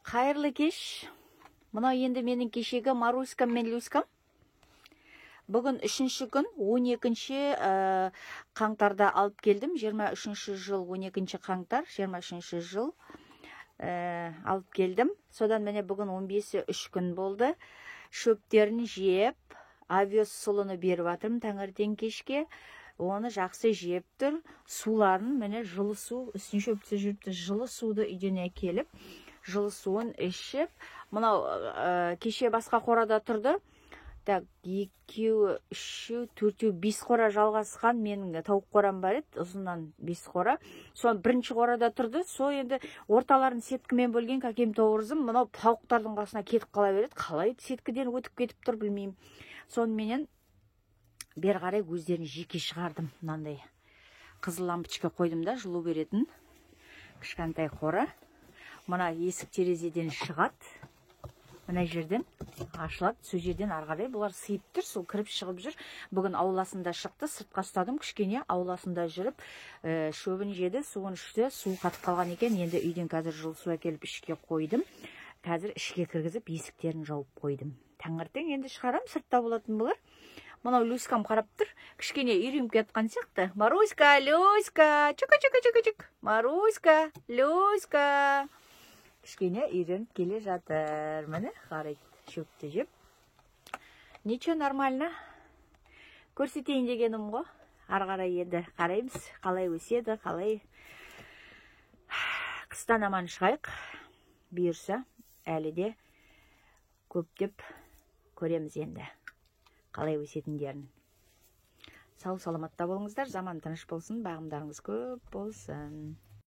Қайырлы кеш. Мынау енді менің кешегі Маруськам мен Люськам. Бүгін 3-ші күн 12-ші қаңтарда алып келдім. 23-ші жыл 12-ші қаңтар 23-ші жыл алып келдім. Содан міне бүгін 15-і 3 күн болды. Шөптерін жеп, овес сұлыны беріп атырым таңертең кешке. Оны жақсы жеп тұр. Суларын міне жылы су, үстін шөпті жүріпті, жылы суды үйден әкеліп, жылы суын ішіп. Мынау кеше басқа қорада тұрды. Так, 2, 3, 4, 5 қора жалғасқан менің тауық қорам бар еді, ұзыннан 5 қора. Соны бірінші қорада тұрды. Со енді орталарын сеткімен бөлген кәкем тоғырзым, мынау тауықтардың қасына кетіп қала береді. Қалай сеткіден өтіп кетіп тұр білмеймін. Сонымен бер қарай өздерін жеке шығардым. Мынандай қызыл лампочка қойдым да, жылу беретін кішкентай қора. Мына есік терезеден шығады. Мына жерден ашылады, сол жерден арғарай бұлар сыйып тұр, сол кіріп шығып жүр. Бүгін ауласында шықты, сыртқа ұстадым, кішкене ауласында жүріп, шөбін жеді, суын ішті, су қатып қалған екен. Енді үйден қазір жылы су әкеліп ішке қойдым. Қазір ішке кіргізіп, есіктерін жауып қойдым. Таңертең енді шығарам, сыртта болатын бұлар. Мынау Люськам қарап тұр, кішкене үйреніп кеткен сияқты. Маруська, Люська, чук-чук-чук-чук. Маруська, Люська. Кішкене үйреніп келе жатыр. Міне қарайды, шөпті жеп. Ничего, нормально. Көрсетейін дегенім ғой. Арғарай енді қараймыз, қалай өседі, қалай. Қыстан аман шығайық. Бұйырса, әлі де көптеп көреміз енді. Қалай өсетіндерін. Сау саламатта болыңыздар, заман тыныш болсын, бағымдарыңыз көп болсын.